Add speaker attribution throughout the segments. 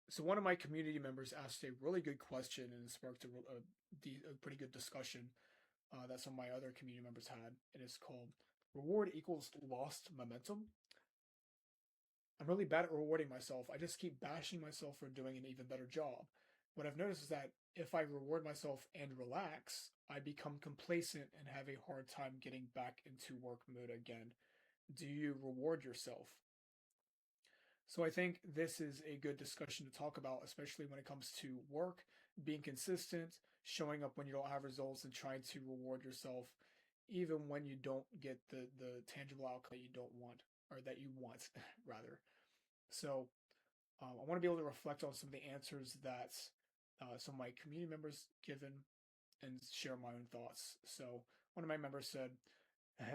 Speaker 1: So one of my community members asked a really good question and it sparked a pretty good discussion that some of my other community members had. And it's called "Reward equals lost momentum." I'm really bad at rewarding myself. I just keep bashing myself for doing an even better job. What I've noticed is that if I reward myself and relax, I become complacent and have a hard time getting back into work mode again. Do you reward yourself? So I think this is a good discussion to talk about, especially when it comes to work, being consistent, showing up when you don't have results, and trying to reward yourself even when you don't get the tangible outcome that you don't want or that you want rather. So I want to be able to reflect on some of the answers that some of my community members given and share my own thoughts. So one of my members said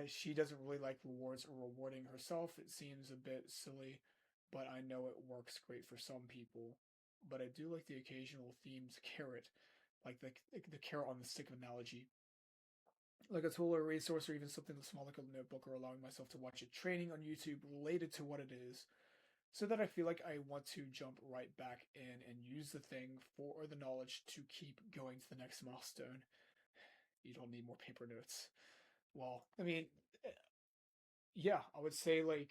Speaker 1: she doesn't really like rewards or rewarding herself. It seems a bit silly, but I know it works great for some people. But I do like the occasional themed carrot, like the carrot on the stick analogy, like a tool or resource or even something small like a notebook, or allowing myself to watch a training on YouTube related to what it is, so that I feel like I want to jump right back in and use the thing for or the knowledge to keep going to the next milestone. You don't need more paper notes. Well, I mean, yeah, I would say like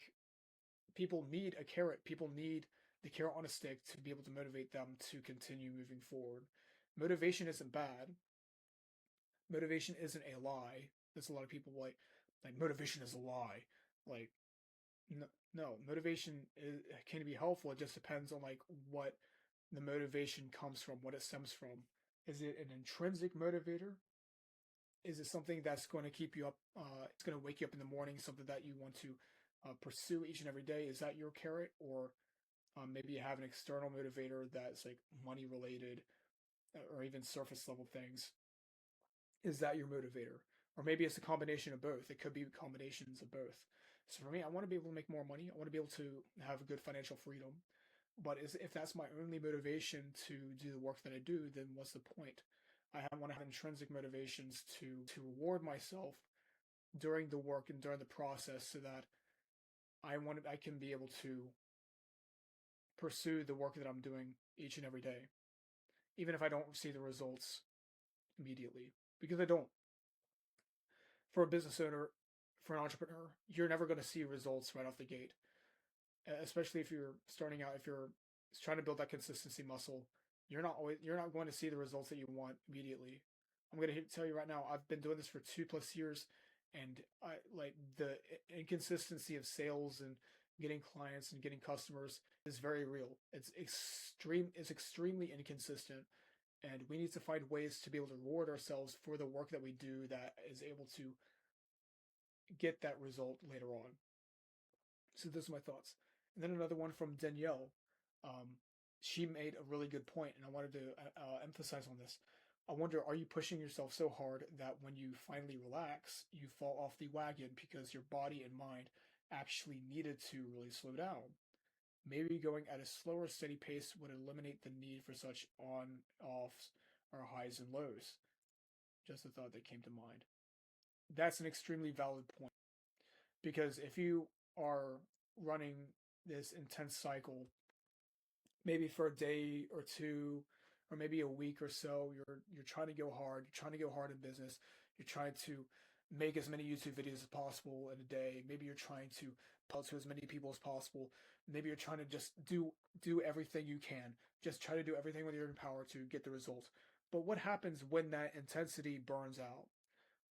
Speaker 1: people need a carrot. People need the carrot on a stick to be able to motivate them to continue moving forward. Motivation isn't bad. Motivation isn't a lie. There's a lot of people like motivation is a lie. Like no, no, motivation can be helpful. It just depends on like what the motivation comes from, what it stems from. Is it an intrinsic motivator? Is it something that's going to keep you up? It's going to wake you up in the morning, something that you want to pursue each and every day. Is that your carrot? Or maybe you have an external motivator that's like money related or even surface level things. Is that your motivator? Or maybe it's a combination of both. It could be combinations of both. So for me, I want to be able to make more money. I want to be able to have good financial freedom. But if that's my only motivation to do the work that I do, then what's the point? I want to have intrinsic motivations to reward myself during the work and during the process, so that I can be able to pursue the work that I'm doing each and every day, even if I don't see the results immediately, because I don't. For a business owner, for an entrepreneur, you're never going to see results right off the gate, especially if you're starting out. If you're trying to build that consistency muscle, you're not going to see the results that you want immediately. I'm going to tell you right now, I've been doing this for 2+ years, and I like the inconsistency of sales and getting clients and getting customers is very real. It's extremely inconsistent, and we need to find ways to be able to reward ourselves for the work that we do that is able to get that result later on. So those are my thoughts. And then another one from Danielle. Um, she made a really good point, and I wanted to emphasize on this. I wonder, are you pushing yourself so hard that when you finally relax, you fall off the wagon because your body and mind actually needed to really slow down? Maybe going at a slower, steady pace would eliminate the need for such on offs or highs and lows. Just a thought that came to mind. That's an extremely valid point, because if you are running this intense cycle, maybe for a day or two, or maybe a week or so, you're trying to go hard. You're trying to go hard in business. You're trying to make as many YouTube videos as possible in a day. Maybe you're trying to post to as many people as possible. Maybe you're trying to just do everything you can. Just try to do everything within your power to get the results. But what happens when that intensity burns out?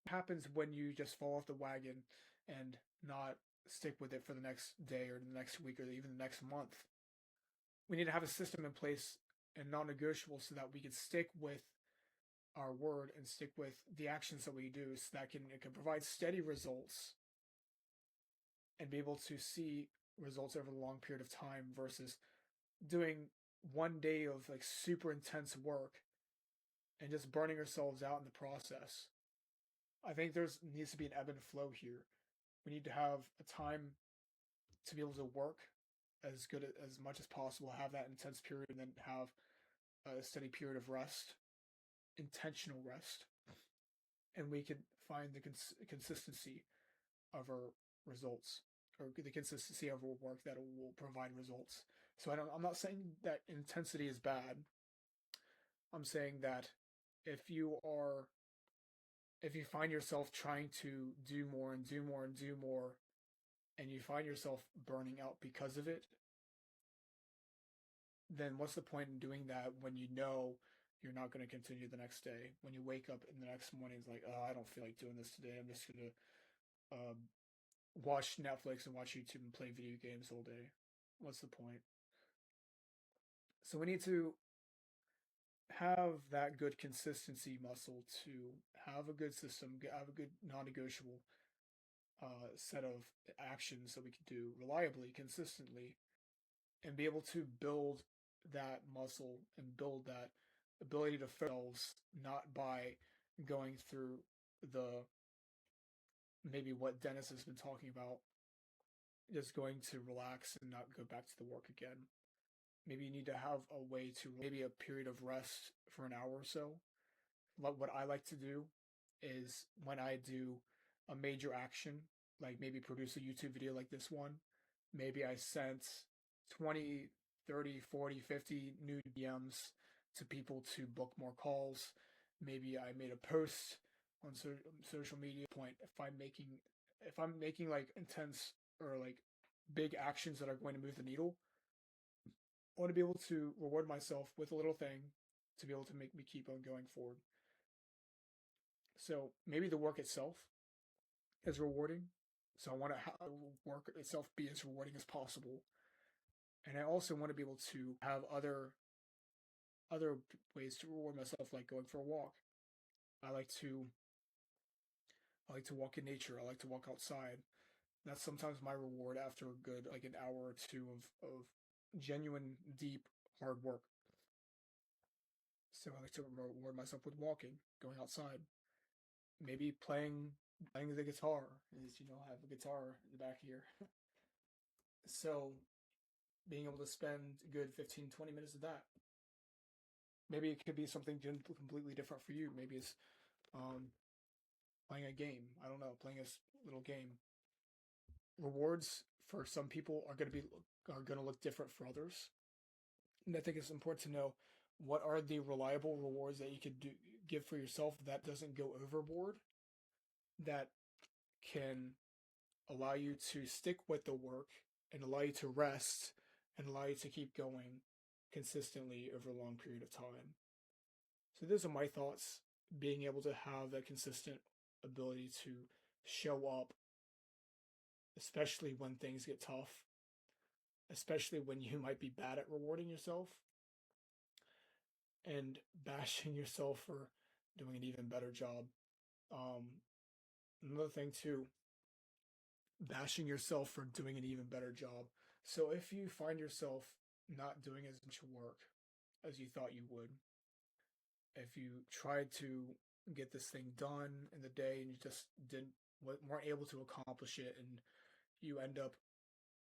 Speaker 1: What happens when you just fall off the wagon and not stick with it for the next day or the next week or even the next month? We need to have a system in place and non-negotiable so that we can stick with our word and stick with the actions that we do, so that it can provide steady results and be able to see results over a long period of time, versus doing one day of like super intense work and just burning ourselves out in the process. I think there's needs to be an ebb and flow here. We need to have a time to be able to work as good as much as possible, have that intense period, and then have a steady period of rest, intentional rest, and we can find the consistency of our results, or the consistency of our work that will provide results So I'm not saying that intensity is bad. I'm saying that if you are if you find yourself trying to do more and do more and do more, and you find yourself burning out because of it, then what's the point in doing that when you know you're not going to continue the next day? When you wake up in the next morning, it's like, oh, I don't feel like doing this today. I'm just going to watch Netflix and watch YouTube and play video games all day. What's the point? So we need to have that good consistency muscle to have a good system, have a good non-negotiable set of actions that we can do reliably, consistently, and be able to build that muscle and build that ability to ourselves, not by going through the maybe what Dennis has been talking about, just going to relax and not go back to the work again. Maybe you need to have a way to maybe a period of rest for an hour or so. What I like to do is when I do a major action, like maybe produce a YouTube video like this one, maybe I sent 20, 30, 40, 50 new DMs to people to book more calls. Maybe I made a post on social media. Point if I'm making like intense or like big actions that are going to move the needle, I want to be able to reward myself with a little thing to be able to make me keep on going forward. So maybe the work itself is rewarding. So I want to have the work itself be as rewarding as possible. And I also want to be able to have other ways to reward myself, like going for a walk. I like to I like to walk in nature. I like to walk outside. That's sometimes my reward after a good like an hour or two of genuine, deep, hard work. So I like to reward myself with walking, going outside, maybe playing the guitar. Is I have a guitar in the back here. So being able to spend a good 15, 20 minutes of that. Maybe it could be something completely different for you. Maybe it's um, playing a game. I don't know, playing a little game. Rewards for some people are going to look different for others, and I think it's important to know what are the reliable rewards that you could give for yourself that doesn't go overboard, that can allow you to stick with the work and allow you to rest and allow you to keep going consistently over a long period of time. So those are my thoughts. Being able to have that consistent ability to show up, especially when things get tough, especially when you might be bad at rewarding yourself and bashing yourself for doing an even better job. Um, Another thing too, bashing yourself for doing an even better job. So if you find yourself not doing as much work as you thought you would, if you tried to get this thing done in the day and you just weren't able to accomplish it, and you end up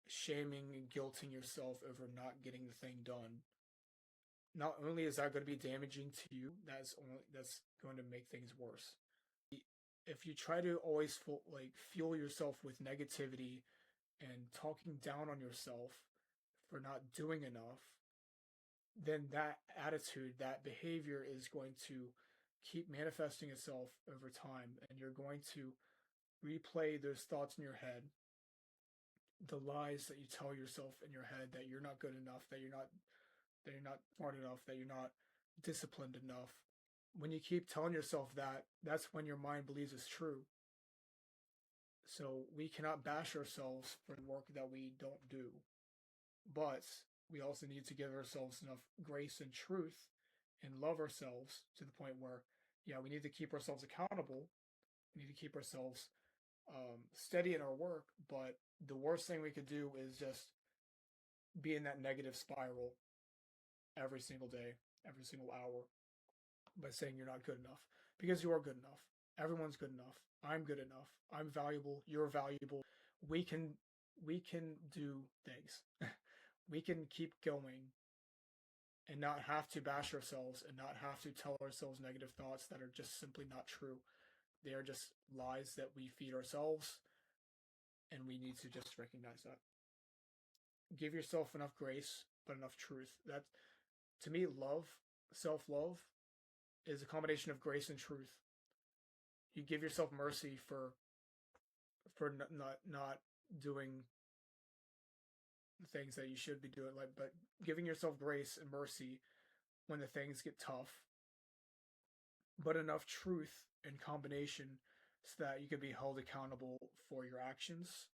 Speaker 1: shaming and guilting yourself over not getting the thing done, not only is that going to be damaging to you, that's going to make things worse. If you try to always fuel yourself with negativity and talking down on yourself for not doing enough, then that attitude, that behavior is going to keep manifesting itself over time, and you're going to replay those thoughts in your head, the lies that you tell yourself in your head that you're not good enough, that you're not smart enough, that you're not disciplined enough. When you keep telling yourself that, that's when your mind believes it's true. So we cannot bash ourselves for the work that we don't do. But we also need to give ourselves enough grace and truth and love ourselves to the point where, yeah, we need to keep ourselves accountable. We need to keep ourselves steady in our work. But the worst thing we could do is just be in that negative spiral every single day, every single hour, by saying you're not good enough. Because you are good enough. Everyone's good enough. I'm good enough. I'm valuable. You're valuable. We can do things. We can keep going and not have to bash ourselves and not have to tell ourselves negative thoughts that are just simply not true. They are just lies that we feed ourselves, and we need to just recognize that. give yourself enough grace, but enough truth. That, to me, love, self love, is a combination of grace and truth. You give yourself mercy for not doing the things that you should be doing, like, but giving yourself grace and mercy when the things get tough, but enough truth in combination so that you can be held accountable for your actions,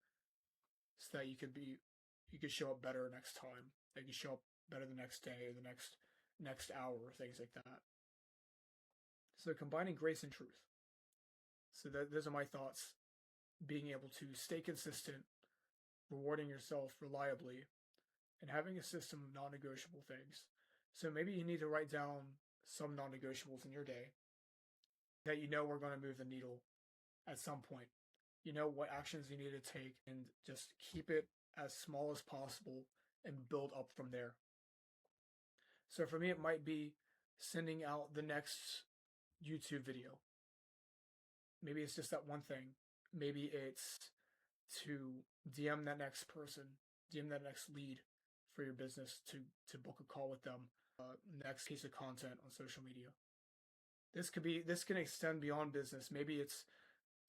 Speaker 1: so that you could show up better next time. That you can show up better the next day or the next hour, things like that. So combining grace and truth. So those are my thoughts. Being able to stay consistent, rewarding yourself reliably, and having a system of non-negotiable things. So maybe you need to write down some non-negotiables in your day that you know are going to move the needle at some point. You know what actions you need to take, and just keep it as small as possible and build up from there. So for me, it might be sending out the next YouTube video. Maybe it's just that one thing. Maybe it's to DM that next person, DM that next lead for your business to book a call with them. Next piece of content on social media. This can extend beyond business. Maybe it's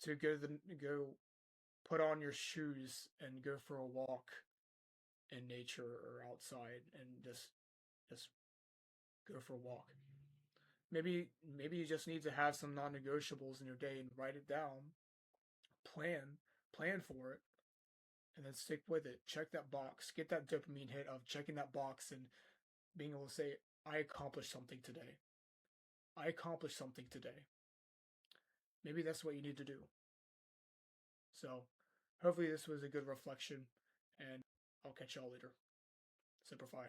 Speaker 1: to go put on your shoes and go for a walk in nature or outside and just go for a walk. Maybe you just need to have some non-negotiables in your day and write it down, plan for it, and then stick with it. Check that box, get that dopamine hit of checking that box and being able to say, I accomplished something today. I accomplished something today. Maybe that's what you need to do. So hopefully this was a good reflection, and I'll catch y'all later. Simplify.